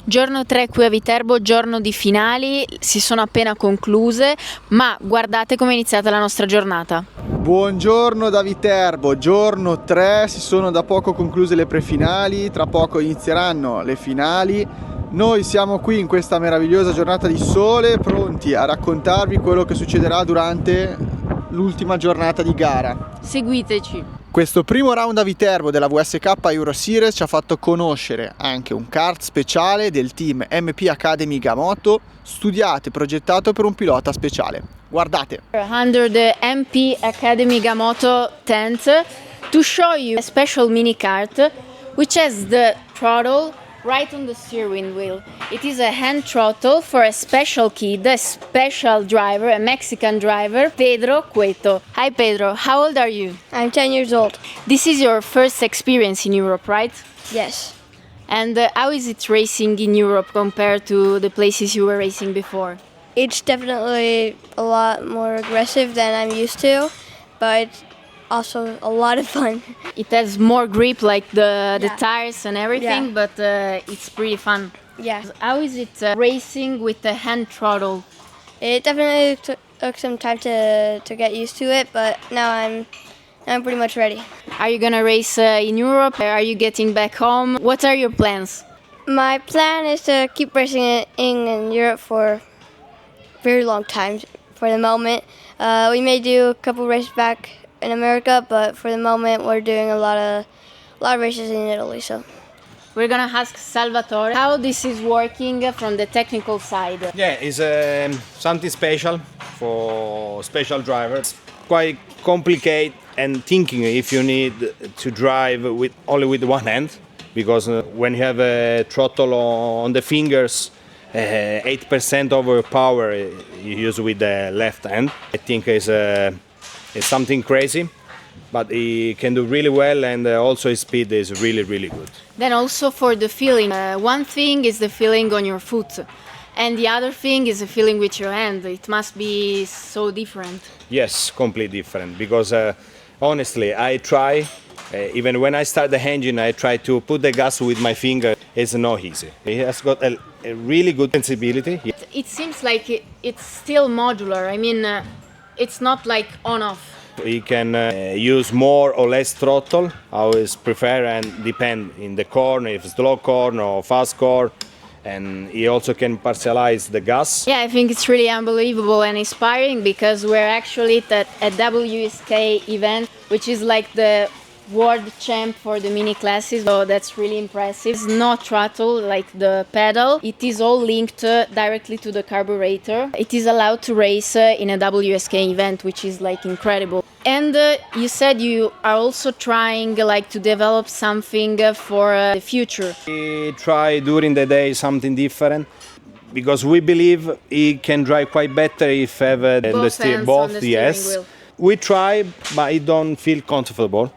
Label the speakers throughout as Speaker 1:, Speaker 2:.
Speaker 1: Giorno 3 qui a Viterbo, giorno di finali, si sono appena concluse, ma guardate come è iniziata la nostra giornata.
Speaker 2: Buongiorno da Viterbo, giorno 3, si sono da poco concluse le prefinali, tra poco inizieranno le finali. Noi siamo qui in questa meravigliosa giornata di sole, pronti a raccontarvi quello che succederà durante l'ultima giornata di gara.
Speaker 1: Seguiteci!
Speaker 2: Questo primo round a Viterbo della WSK Euro Series ci ha fatto conoscere anche un kart speciale del team MP Academy Gamoto, studiato e progettato per un pilota speciale. Guardate!
Speaker 1: Under the MP Academy Gamoto tent to show you a special mini kart which has the throttle right on the steering wheel. It is a hand throttle for a special kid, a special driver, a Mexican driver, Pedro Cueto. Hi Pedro, how old are you?
Speaker 3: I'm 10 years old.
Speaker 1: This is your first experience in Europe, right?
Speaker 3: Yes.
Speaker 1: And how is it racing in Europe compared to the places you were racing before?
Speaker 3: It's definitely a lot more aggressive than I'm used to, but also a lot of fun.
Speaker 1: It has more grip, like the
Speaker 3: Yeah.
Speaker 1: tires and everything,
Speaker 3: Yeah.
Speaker 1: but it's pretty fun.
Speaker 3: Yeah.
Speaker 1: How is it racing with the hand throttle?
Speaker 3: It definitely took some time to get used to it, but now I'm pretty much ready.
Speaker 1: Are you gonna race in Europe? Are you getting back home? What are your plans?
Speaker 3: My plan is to keep racing it in Europe for very long time. For the moment, we may do a couple races back in America, but for the moment we're doing a lot of races in Italy. So
Speaker 1: We're gonna ask Salvatore how this is working from the technical side.
Speaker 4: Yeah, it's something special for special drivers. Quite complicated and thinking if you need to drive with only with one hand, because when you have a throttle on the fingers, 8% of your power you use with the left hand. I think it's something crazy, but he can do really well, and also his speed is really good.
Speaker 1: Then also for the feeling, one thing is the feeling on your foot, and the other thing is the feeling with your hand. It must be so different.
Speaker 4: Yes, completely different, because honestly I try, even when I start the engine, I try to put the gas with my finger. It's not easy. He has got a really good sensibility.
Speaker 1: It seems like it's still modular. I mean, it's not like on-off.
Speaker 4: He can use more or less throttle, always prefer, and depend in the corner, if slow corner or fast corner. And he also can partialize the gas.
Speaker 1: Yeah, I think it's really unbelievable and inspiring, because we're actually at a WSK event, which is like the world champ for the mini classes, so that's really impressive. It's not throttle like the pedal, it is all linked directly to the carburetor. It is allowed to race in a WSK event, which is like incredible. And you said you are also trying like to develop something for the future.
Speaker 4: We try during the day something different, because we believe he can drive quite better if have
Speaker 1: Both hands on the steering wheel.
Speaker 4: We try, but he don't feel comfortable.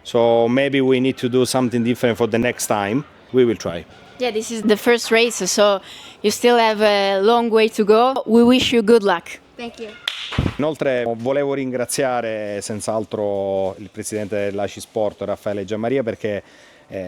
Speaker 4: So maybe we need to do something different for the next time. We will try.
Speaker 1: Yeah, this is the first race, so you still have a long way to go. We wish you good luck.
Speaker 3: thank you.
Speaker 4: Inoltre volevo ringraziare senz'altro il presidente dell'ACI Sport, Raffaele Giammaria, perché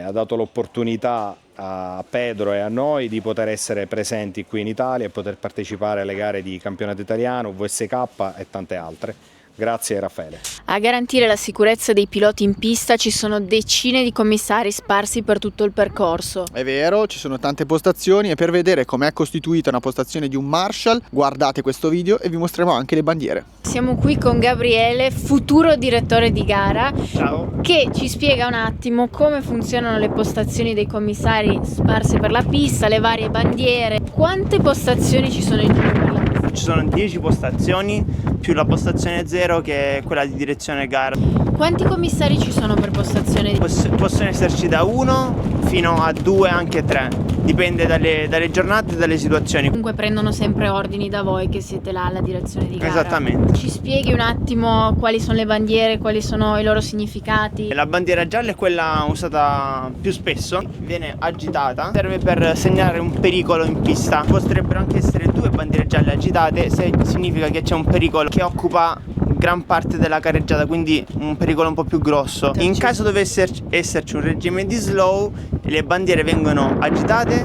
Speaker 4: ha dato l'opportunità a Pedro e a noi di poter essere presenti qui in Italia e poter partecipare alle gare di campionato italiano, WSK e tante altre. Grazie Raffaele.
Speaker 1: A garantire la sicurezza dei piloti in pista ci sono decine di commissari sparsi per tutto il percorso.
Speaker 2: È vero, ci sono tante postazioni, e per vedere com'è costituita una postazione di un Marshall guardate questo video e vi mostreremo anche le bandiere.
Speaker 1: Siamo qui con Gabriele, futuro direttore di gara.
Speaker 5: Ciao.
Speaker 1: Che ci spiega un attimo come funzionano le postazioni dei commissari sparse per la pista, le varie bandiere. Quante postazioni ci sono in giro per la pista?
Speaker 5: Ci sono 10 postazioni più la postazione 0 che è quella di direzione gara.
Speaker 1: Quanti commissari ci sono per postazione?
Speaker 5: Possono esserci da 1 fino a 2, anche 3. Dipende dalle giornate e dalle situazioni.
Speaker 1: Comunque prendono sempre ordini da voi che siete là alla direzione di gara.
Speaker 5: Esattamente.
Speaker 1: Ci spieghi un attimo quali sono le bandiere, quali sono i loro significati?
Speaker 5: La bandiera gialla è quella usata più spesso, viene agitata, serve per segnalare un pericolo in pista. Potrebbero anche essere 2 bandiere gialle agitate se significa che c'è un pericolo che occupa gran parte della careggiata, quindi un pericolo un po' più grosso. In caso dovesse esserci un regime di slow, le bandiere vengono agitate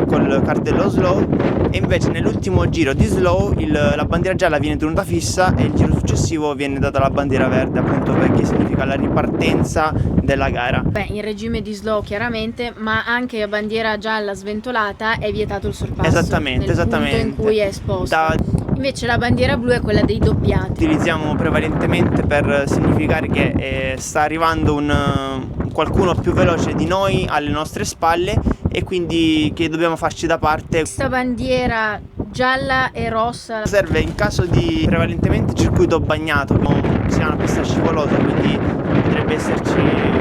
Speaker 5: col cartello slow, e invece nell'ultimo giro di slow la bandiera gialla viene tenuta fissa e il giro successivo viene data la bandiera verde, appunto perché significa la ripartenza della gara.
Speaker 1: Beh, in regime di slow chiaramente, ma anche a bandiera gialla sventolata è vietato il sorpasso.
Speaker 5: Esattamente,
Speaker 1: nel
Speaker 5: esattamente.
Speaker 1: punto in cui è esposto. Invece la bandiera blu è quella dei doppiati.
Speaker 5: Utilizziamo prevalentemente per significare che sta arrivando qualcuno più veloce di noi alle nostre spalle e quindi che dobbiamo farci da parte.
Speaker 1: Questa bandiera gialla e rossa
Speaker 5: Serve in caso di prevalentemente circuito bagnato, sia una pista scivolosa, quindi potrebbe esserci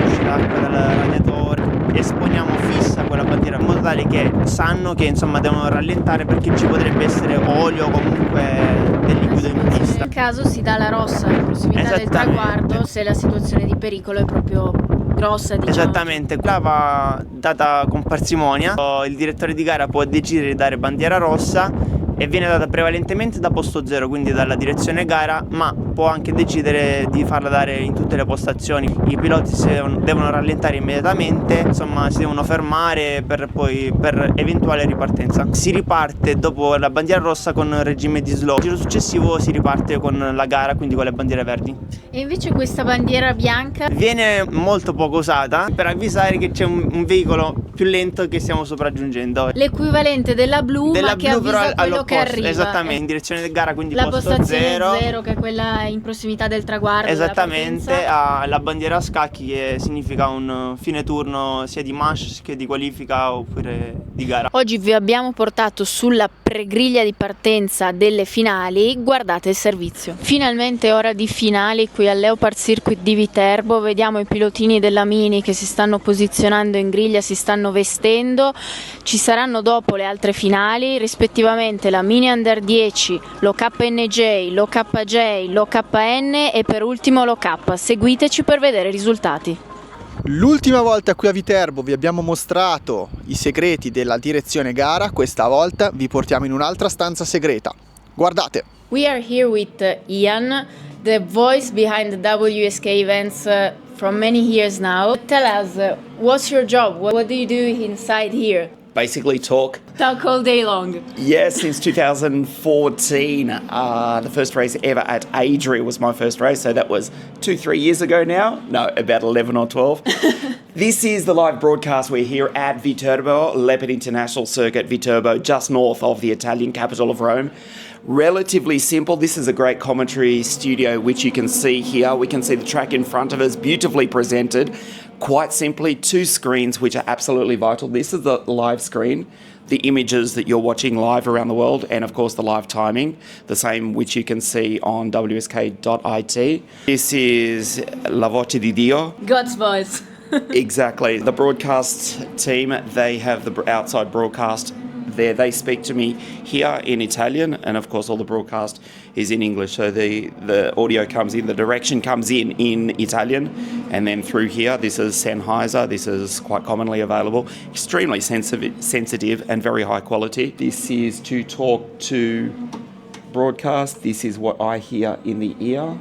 Speaker 5: uscita acqua dal radiatore. Esponiamo fissa quella bandiera in modo tale che sanno che insomma devono rallentare, perché ci potrebbe essere olio o comunque del liquido in pista.
Speaker 1: in caso si dà la rossa in prossimità del traguardo se la situazione di pericolo è proprio grossa, diciamo.
Speaker 5: Esattamente, quella va data con parsimonia. Il direttore di gara può decidere di dare bandiera rossa e viene data prevalentemente da posto zero, quindi dalla direzione gara, ma può anche decidere di farla dare in tutte le postazioni. I piloti devono rallentare immediatamente, insomma si devono fermare per eventuale ripartenza. Si riparte dopo la bandiera rossa con regime di slow, il giro successivo si riparte con la gara, quindi con le bandiere verdi.
Speaker 1: E invece questa bandiera bianca
Speaker 5: Viene molto poco usata per avvisare che c'è un veicolo più lento che stiamo sopraggiungendo.
Speaker 1: l'equivalente della blu, ma che
Speaker 5: blu però
Speaker 1: avvisa quello che
Speaker 5: all'opposto,
Speaker 1: arriva.
Speaker 5: esattamente, in direzione di gara, quindi
Speaker 1: la
Speaker 5: posto
Speaker 1: postazione
Speaker 5: 0.
Speaker 1: che è quella in prossimità del traguardo.
Speaker 5: Esattamente, ha la bandiera a scacchi, che significa un fine turno sia di manche che di qualifica oppure di gara.
Speaker 1: Oggi vi abbiamo portato sulla pregriglia di partenza delle finali, guardate il servizio. Finalmente ora di finali qui al Leopard Circuit di Viterbo, vediamo i pilotini della Mini che si stanno posizionando in griglia, si stanno vestendo, ci saranno dopo le altre finali, rispettivamente la Mini Under 10, lo KNJ, lo KJ, lo KN e per ultimo lo K. Seguiteci per vedere i risultati.
Speaker 2: L'ultima volta qui a Viterbo vi abbiamo mostrato i segreti della direzione gara, questa volta vi portiamo in un'altra stanza segreta. Guardate!
Speaker 1: We are here with Ian, the voice behind the WSK events from many years now. Tell us, what's your job? What do you do inside here?
Speaker 6: Basically talk.
Speaker 1: Talk all day long.
Speaker 6: Yes, since 2014. The first race ever at Adria was my first race, so that was 2-3 years ago now. No, about 11 or 12. This is the live broadcast. We're here at Viterbo, Leopard International Circuit Viterbo, just north of the Italian capital of Rome. Relatively simple. This is a great commentary studio which you can see here. We can see the track in front of us, beautifully presented. Quite simply, 2 screens which are absolutely vital. This is the live screen, the images that you're watching live around the world, and of course the live timing, the same which you can see on wsk.it. This is La Voce di Dio.
Speaker 1: God's voice.
Speaker 6: Exactly. The broadcast team, they have the outside broadcast there. They speak to me here in Italian, and of course all the broadcast is in English. So the audio comes in, the direction comes in Italian, and then through here, this is Sennheiser. This is quite commonly available. Extremely sensitive and very high quality. This is to talk to broadcast. This is what I hear in the ear,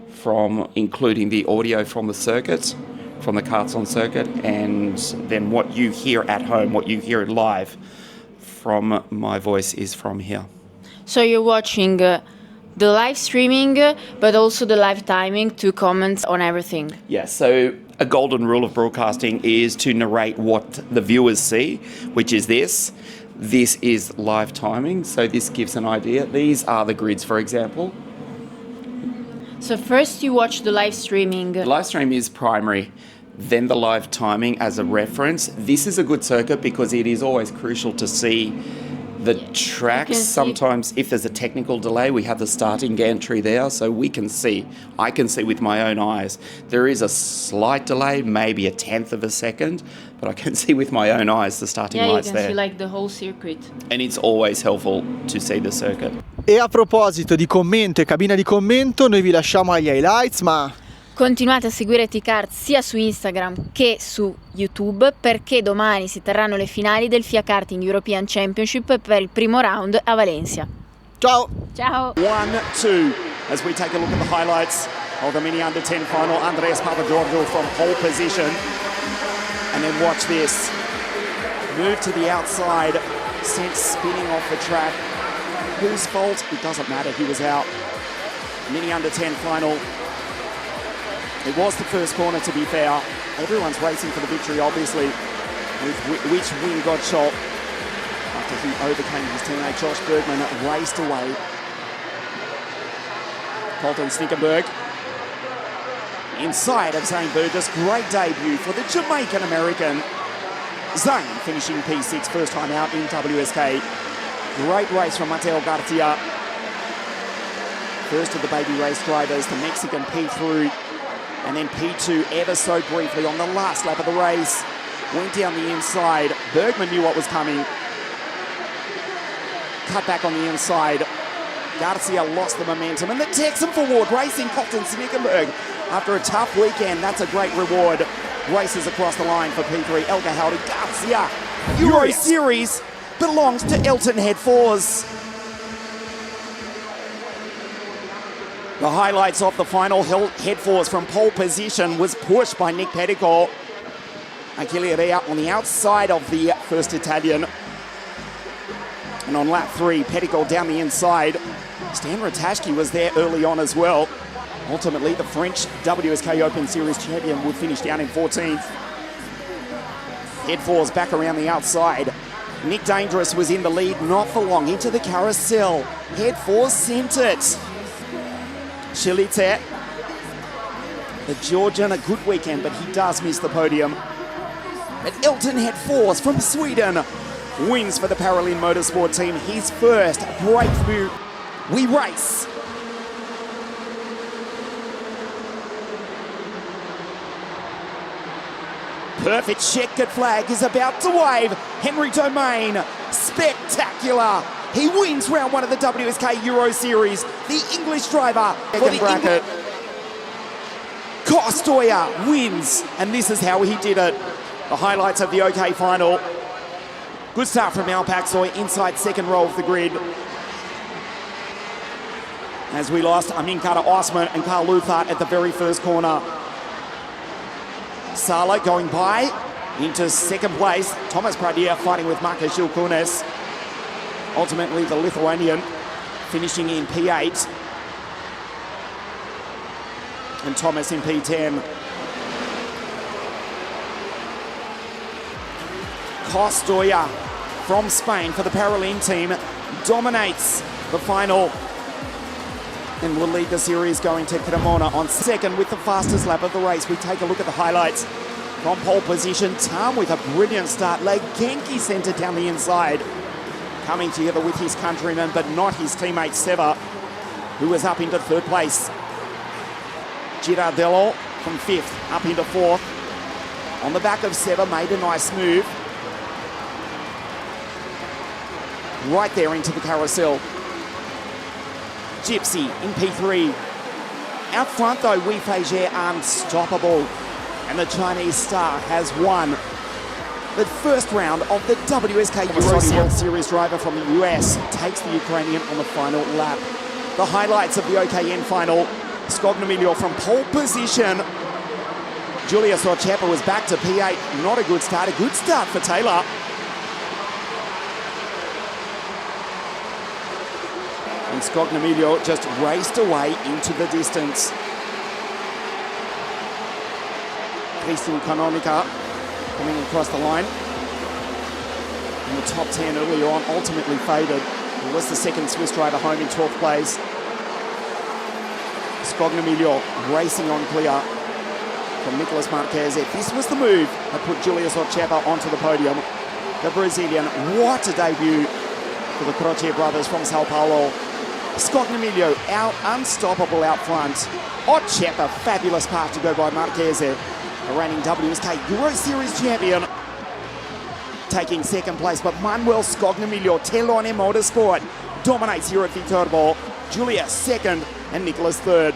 Speaker 6: from including the audio from the circuit, from the karts on circuit, and then what you hear at home, what you hear live from my voice is from here.
Speaker 1: So you're watching the live streaming, but also the live timing to comment on everything.
Speaker 6: Yeah, so a golden rule of broadcasting is to narrate what the viewers see, which is this. This is live timing, so this gives an idea. These are the grids, for example.
Speaker 1: So first you watch the live streaming.
Speaker 6: The live stream is primary, then the live timing as a reference. This is a good circuit because it is always crucial to see the tracks. Sometimes if there's a technical delay, we have the starting gantry there, so I can see with my own eyes. There is a slight delay, maybe a tenth of a second, but I can see with my own eyes the starting lights there.
Speaker 1: Yeah, you can see like the whole circuit.
Speaker 6: And it's always helpful to see the circuit.
Speaker 2: E a proposito di commento e cabina di commento, noi vi lasciamo agli highlights, ma
Speaker 1: Continuate a seguire TKART sia su Instagram che su YouTube, perché domani si terranno le finali del FIA Karting European Championship per il primo round a Valencia.
Speaker 2: ciao!
Speaker 1: Ciao!
Speaker 6: 1, 2 as we take a look at the highlights of the Mini Under 10 final. Andreas Papageorgiou from pole position. And then watch this. Move to the outside, sent spinning off the track. Whose fault? It doesn't matter, he was out. Mini Under 10 final. It was the first corner, to be fair. Everyone's racing for the victory, obviously, with which win got shot after he overcame his teammate Josh Bergman, raced away. Colton Snickenberg inside of Zane Burgess. Great debut for the Jamaican-American. Zane finishing P6, first time out in WSK. Great race from Mateo Garcia. First of the baby race drivers, the Mexican P3, and then P2 ever so briefly on the last lap of the race. Went down the inside. Bergman knew what was coming. Cut back on the inside. Garcia lost the momentum, and the Texan forward racing Colton Snickenberg. After a tough weekend, that's a great reward. Races across the line for P3. El Gahaldi Garcia. Euro Series belongs to Elton Head Fours. The highlights of the final Head Fours from pole position was pushed by Nick Pedro. Achille Rea on the outside of the first Italian. And on lap 3, Pedro down the inside. Stan Ratajski was there early on as well. Ultimately, the French WSK Open Series champion would finish down in 14th. Head Fours back around the outside. Nick Dangerous was in the lead, not for long, into the carousel. Head Fours sent it. Shilite, the Georgian, a good weekend, but he does miss the podium. But Elton Head Fours from Sweden wins for the Paralin Motorsport team, his first breakthrough. We race. Perfect checkered flag is about to wave. Henry Domain, spectacular. He wins round 1 of the WSK Euro Series. The English driver for the bracket. Costoya wins, and this is how he did it. The highlights of the OK final. Good start from Al Paxoy inside second row of the grid. As we lost Amin Kara Osman and Carl Luthart at the very first corner. Sala going by into second place. Thomas Pradia fighting with Marcus Shilkunis. Ultimately, the Lithuanian finishing in P8. And Thomas in P10. Costoya from Spain for the Paralin team dominates the final and will lead the series going to Cremona on second with the fastest lap of the race. We take a look at the highlights from pole position. Tam with a brilliant start. Legenki centered down the inside. Coming together with his countryman, but not his teammate Seva, who was up into third place. Girardello from fifth, up into fourth. On the back of Seva, made a nice move. Right there into the carousel. Gypsy in P3. Out front though, Wei Feijier unstoppable. And the Chinese star has won the first round of the WSK Euro Series driver from the US takes the Ukrainian on the final lap. The highlights of the OKN final. Scognamiglio from pole position. Julius Ochepa was back to P8. Not a good start. A good start for Taylor. And Scognamiglio just raced away into the distance. Christian Canonica coming across the line. In the top 10 earlier on, ultimately faded. He was the second Swiss driver home in 12th place. Scognamiglio racing on clear from Nicolas Marquez. This was the move that put Julius Ochepa onto the podium. The Brazilian, what a debut for the Croce brothers from Sao Paulo. Scognamiglio out, unstoppable out front. Ochepa, fabulous path to go by Marquez. The reigning WSK Euro Series champion. Taking second place, but Manuel Scognamiglio, Telone Motorsport, dominates here at Viterbo. Julius second and Nicholas third.